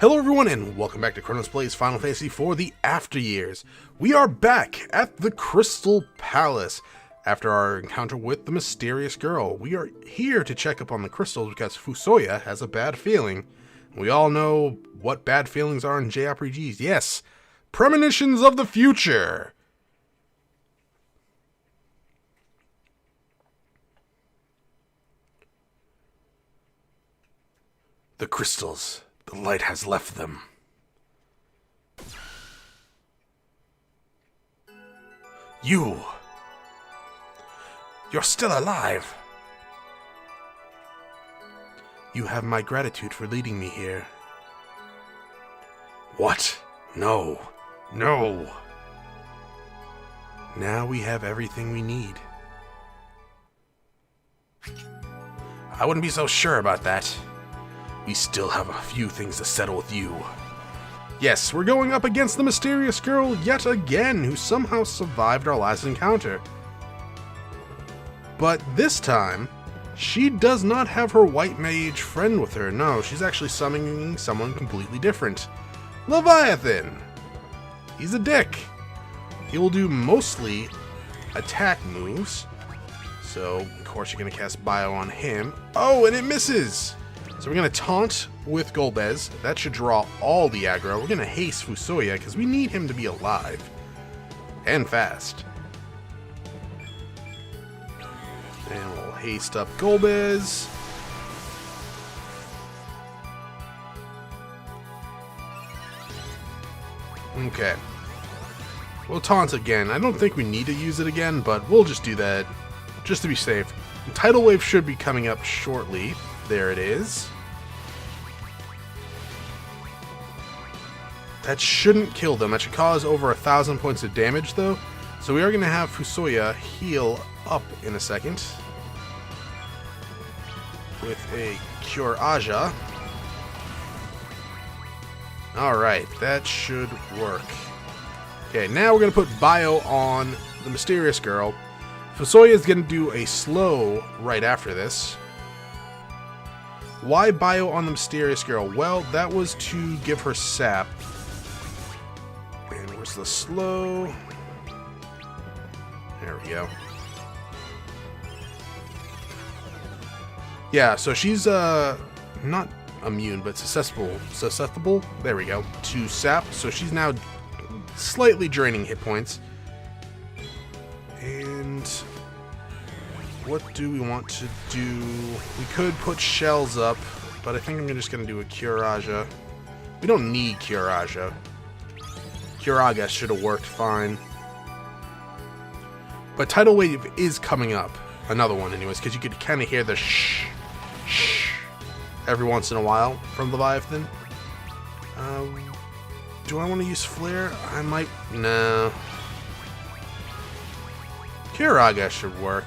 Hello everyone and welcome back to Chronos Plays Final Fantasy for the After Years. We are back at the Crystal Palace after our encounter with the mysterious girl. We are here to check up on the crystals because Fusoya has a bad feeling. We all know what bad feelings are in JRPGs. Yes, premonitions of the future. The crystals. The light has left them. You're still alive. You have my gratitude for leading me here. What? No. No. Now we have everything we need. I wouldn't be so sure about that. We still have a few things to settle with you. Yes, we're going up against the mysterious girl yet again, who somehow survived our last encounter. But this time, she does not have her white mage friend with her. No, she's actually summoning someone completely different. Leviathan! He's a dick. He will do mostly attack moves. So, of course, you're going to cast Bio on him. Oh, and it misses! So we're going to taunt with Golbez. That should draw all the aggro. We're going to haste Fusoya because we need him to be alive. And fast. And we'll haste up Golbez. Okay. We'll taunt again. I don't think we need to use it again, but we'll just do that just to be safe. The tidal wave should be coming up shortly. There it is. That shouldn't kill them. That should cause over 1,000 points of damage, though. So we are going to have Fusoya heal up in a second. With a Cure Aja. Alright, that should work. Okay, now we're going to put Bio on the mysterious girl. Fusoya is going to do a slow right after this. Why Bio on the mysterious girl? Well, that was to give her sap. And where's the slow? There we go. Yeah, so she's not immune, but susceptible. There we go. To sap. So she's now slightly draining hit points. And what do we want to do? We could put shells up, but I think I'm just going to do a Cure Aja. We don't need Cure Aja. Cure Aja should have worked fine. But Tidal Wave is coming up. Another one anyways, because you could kind of hear the shh every once in a while from Leviathan. Do I want to use Flare? I might... No. Cure Aja should work.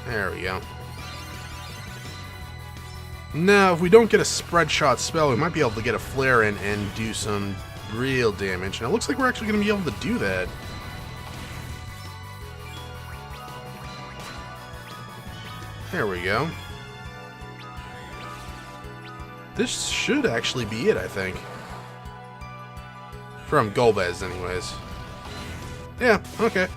There we go. Now, if we don't get a spread shot spell, we might be able to get a flare in and do some real damage. And it looks like we're actually going to be able to do that. There we go. This should actually be it, I think. From Golbez, anyways. Yeah, okay.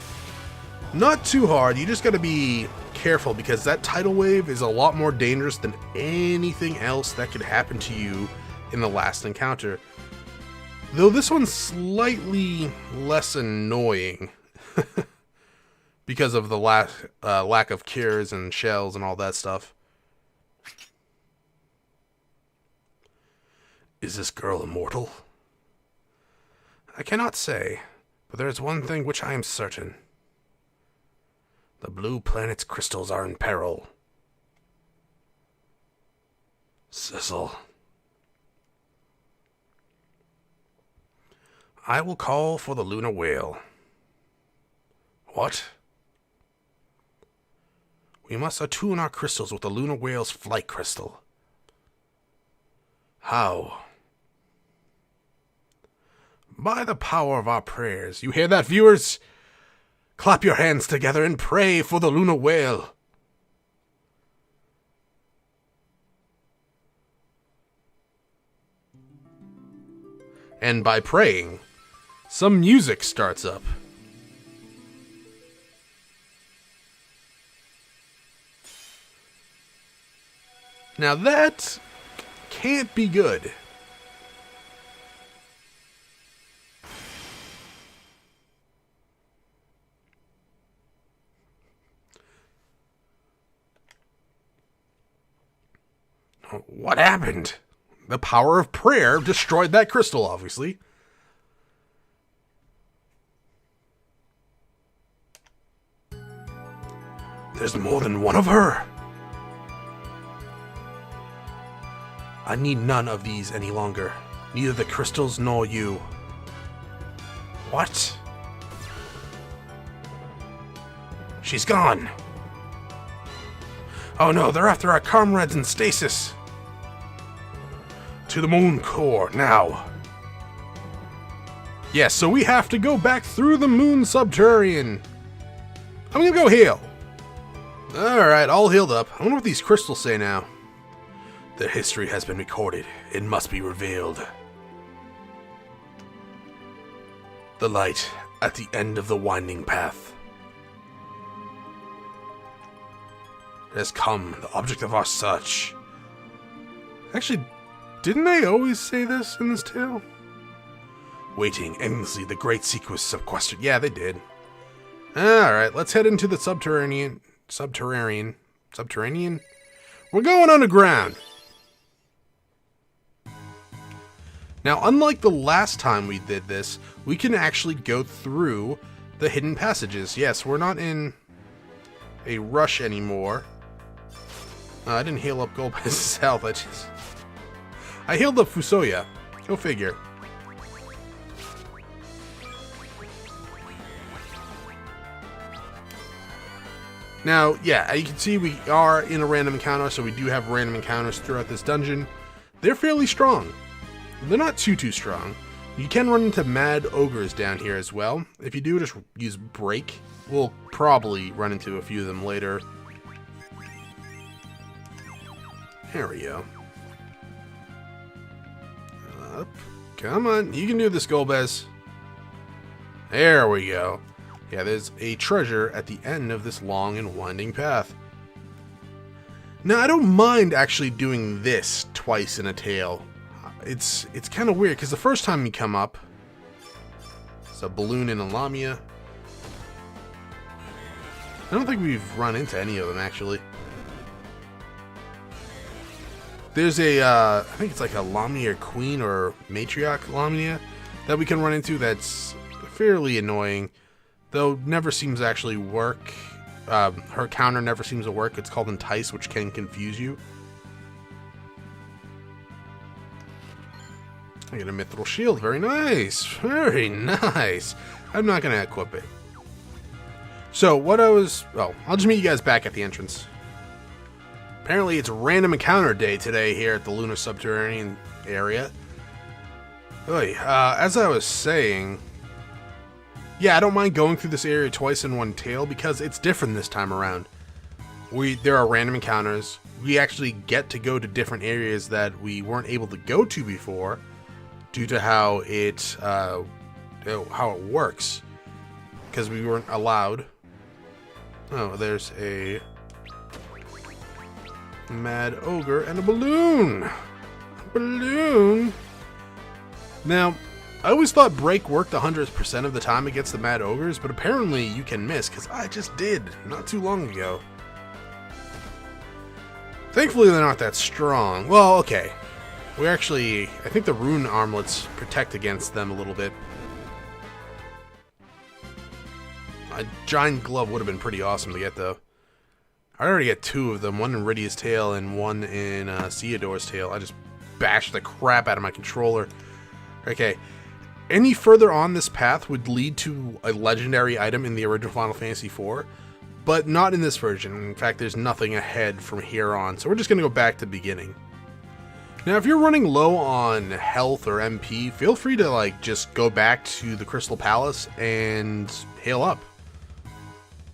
Not too hard. You just got to be careful because that tidal wave is a lot more dangerous than anything else that could happen to you in the last encounter. Though this one's slightly less annoying because of the lack of cures and shells and all that stuff. Is this girl immortal? I cannot say, but there is one thing which I am certain. The blue planet's crystals are in peril. Sizzle. I will call for the lunar whale. What? We must attune our crystals with the lunar whale's flight crystal. How? By the power of our prayers. You hear that, viewers? Clap your hands together and pray for the lunar whale. And by praying, some music starts up. Now that can't be good. What happened? The power of prayer destroyed that crystal, obviously. There's more than one of her. I need none of these any longer. Neither the crystals nor you. What? She's gone. Oh no, they're after our comrades in stasis. To the moon core, now. Yes, so we have to go back through the Moon Subterrane. I'm gonna go heal. Alright, all healed up. I wonder what these crystals say now. Their history has been recorded. It must be revealed. The light at the end of the winding path. It has come, the object of our search. Actually, didn't I always say this in this tale? Waiting endlessly, the great sequence of questions. Yeah, they did. Alright, let's head into the Subterranean. We're going underground. Now, unlike the last time we did this, we can actually go through the hidden passages. Yes, we're not in a rush anymore. I didn't heal up Golbez's health. I healed up Fusoya. Go figure. Now, yeah, you can see we are in a random encounter, so we do have random encounters throughout this dungeon. They're fairly strong. They're not too strong. You can run into mad ogres down here as well. If you do, just use break. We'll probably run into a few of them later. There we go. Up. Come on, you can do this, Golbez. There we go. Yeah, there's a treasure at the end of this long and winding path. Now, I don't mind actually doing this twice in a tale. It's kind of weird, because the first time you come up, it's a balloon and a Lamia. I don't think we've run into any of them, actually. There's a, I think it's like a Lamia Queen or Matriarch Lamia that we can run into that's fairly annoying, though never seems to actually work. Her counter never seems to work. It's called Entice, which can confuse you. I get a mithril shield. Very nice. Very nice. I'm not going to equip it. So, what I was... Oh, I'll just meet you guys back at the entrance. Apparently, it's random encounter day today here at the Lunar Subterrane area. Oy, as I was saying... Yeah, I don't mind going through this area twice in one tale because it's different this time around. There are random encounters. We actually get to go to different areas that we weren't able to go to before due to how it works. Because we weren't allowed. Oh, there's a mad ogre and a balloon. A balloon. Now, I always thought break worked 100% of the time against the mad ogres, but apparently you can miss, because I just did not too long ago. Thankfully they're not that strong. Well, okay. We actually, I think the rune armlets protect against them a little bit. A giant glove would have been pretty awesome to get, though. I already get two of them, one in Rydia's tail and one in Theodor's tail. I just bashed the crap out of my controller. Okay. Any further on this path would lead to a legendary item in the original Final Fantasy IV, but not in this version. In fact, there's nothing ahead from here on, so we're just going to go back to the beginning. Now, if you're running low on health or MP, feel free to, just go back to the Crystal Palace and heal up.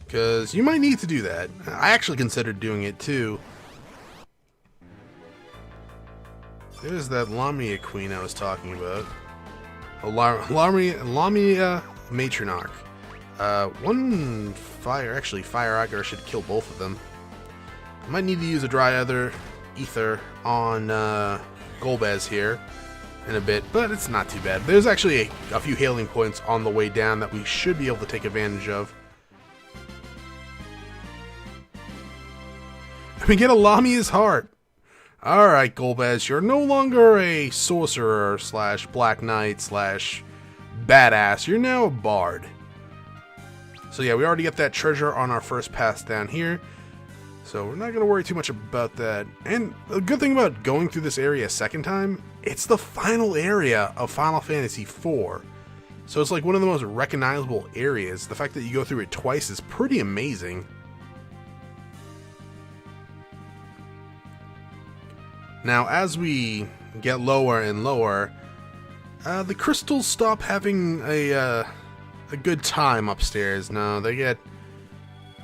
Because you might need to do that. I actually considered doing it, too. There's that Lamia Queen I was talking about. Lamia Matronarch. One fire, actually Fire Augur should kill both of them. I might need to use a Dry Ether on Golbez here in a bit, but it's not too bad. There's actually a few healing points on the way down that we should be able to take advantage of. And we get a Lamia's Heart. Alright, Golbez, you're no longer a sorcerer slash black knight slash badass. You're now a bard. So yeah, we already got that treasure on our first pass down here. So we're not going to worry too much about that. And the good thing about going through this area a second time, it's the final area of Final Fantasy IV. So it's like one of the most recognizable areas. The fact that you go through it twice is pretty amazing. Now, as we get lower and lower, the crystals stop having a good time upstairs. No, they get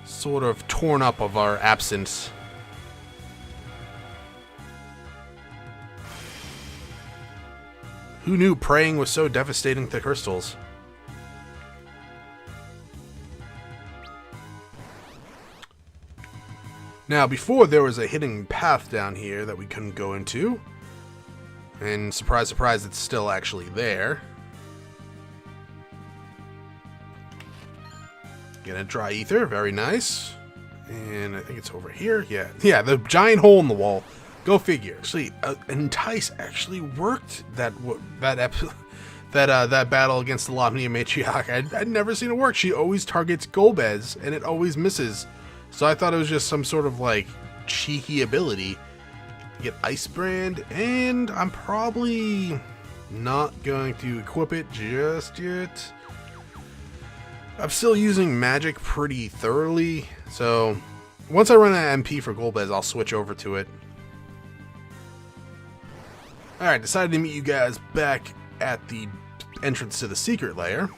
sort of torn up of our absence. Who knew praying was so devastating to crystals? Now, before there was a hidden path down here that we couldn't go into. And surprise, surprise, it's still actually there. Get a Dry Ether, very nice. And I think it's over here. Yeah, the giant hole in the wall. Go figure. Actually, Entice actually worked that battle against the Lamia Matriarch. I'd never seen it work. She always targets Golbez, and it always misses. So I thought it was just some sort of like cheeky ability. Get Ice Brand, and I'm probably not going to equip it just yet. I'm still using magic pretty thoroughly, so once I run out of MP for Golbez, I'll switch over to it. Alright, decided to meet you guys back at the entrance to the secret lair.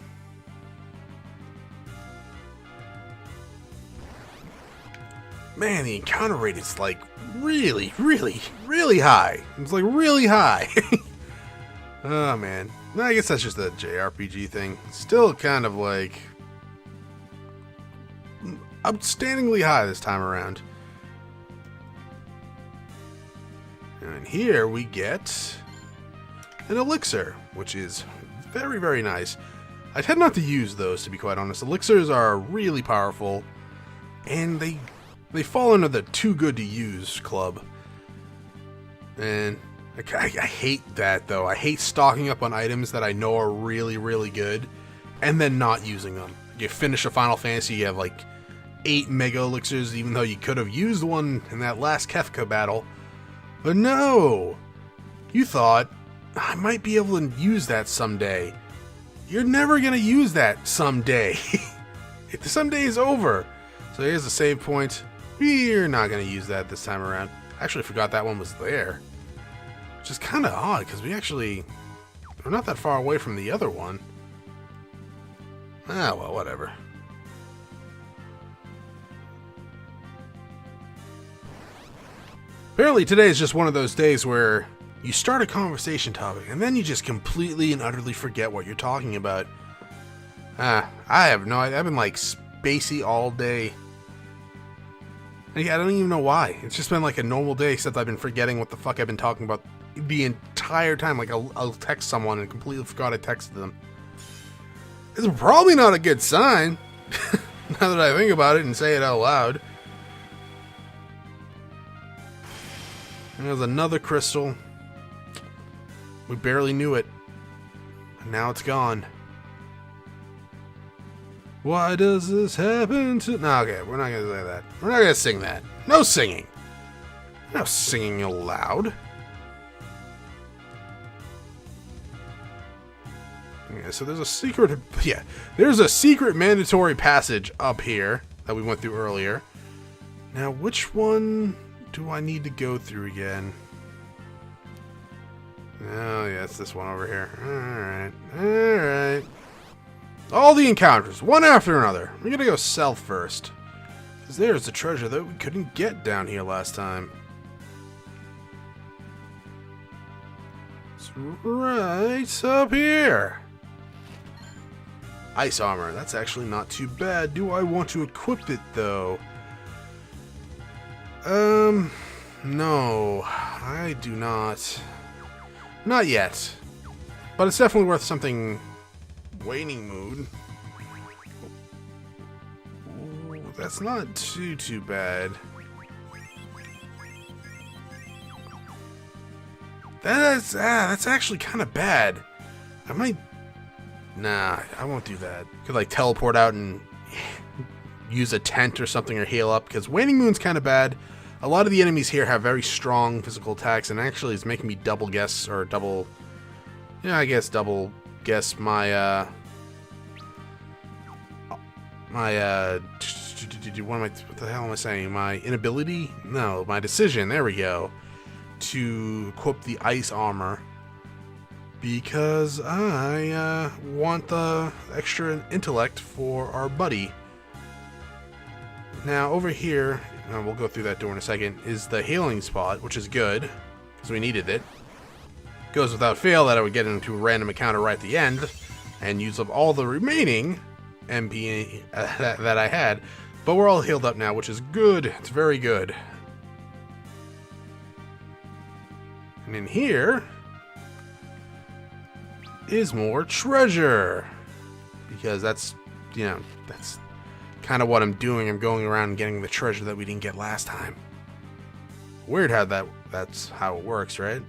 Man, the encounter rate is like really high. It's like really high. Oh man. I guess that's just a JRPG thing. Still kind of like outstandingly high this time around. And here we get an elixir, which is very nice. I tend not to use those, to be quite honest. Elixirs are really powerful, and they fall under the too good to use club. And I hate that, though. I hate stocking up on items that I know are really good, and then not using them. You finish a Final Fantasy, you have like 8 mega elixirs, even though you could have used one in that last Kefka battle. But no! You thought, I might be able to use that someday. You're never gonna use that someday. Someday is over. So here's the save point. We're not gonna use that this time around. Actually forgot that one was there. Which is kind of odd, because we're not that far away from the other one. Ah, well, whatever. Apparently today is just one of those days where you start a conversation topic and then you just completely and utterly forget what you're talking about. I have no idea. I've been like spacey all day. I don't even know why. It's just been like a normal day, except I've been forgetting what the fuck I've been talking about the entire time. Like I'll text someone and completely forgot I texted them. It's probably not a good sign. Now that I think about it and say it out loud. And there's another crystal. We barely knew it. And now it's gone. Why does this happen to... No, okay, we're not going to say that. We're not going to sing that. No singing. No singing aloud. Yeah, so there's a secret... Yeah, there's a secret mandatory passage up here that we went through earlier. Now, which one do I need to go through again? Oh, yeah, it's this one over here. Alright. All the encounters, one after another. We're gonna go south first. Because there's the treasure that we couldn't get down here last time. It's right up here. Ice armor. That's actually not too bad. Do I want to equip it, though? No. I do not. Not yet. But it's definitely worth something. Waning mood. Ooh, that's not too bad. That's actually kind of bad. I might... Nah, I won't do that. Could, like, teleport out and use a tent or something or heal up, because Waning Moon's kind of bad. A lot of the enemies here have very strong physical attacks, and actually it's making me double guess, or double... Yeah, I guess double guess my, what the hell am I saying? My inability? No, my decision, there we go, to equip the ice armor, because I want the extra intellect for our buddy. Now over here, we'll go through that door in a second, is the healing spot, which is good, because we needed it. Goes without fail that I would get into a random encounter right at the end, and use up all the remaining MP that I had, but we're all healed up now, which is good. It's very good. And in here is more treasure, because that's, you know, that's kind of what I'm doing. I'm going around and getting the treasure that we didn't get last time. Weird how that's how it works, right?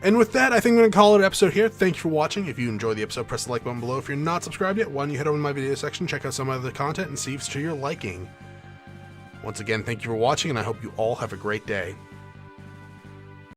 And with that, I think I'm going to call it an episode here. Thank you for watching. If you enjoyed the episode, press the like button below. If you're not subscribed yet, why don't you head over to my video section, check out some other content, and see if it's to your liking. Once again, thank you for watching, and I hope you all have a great day.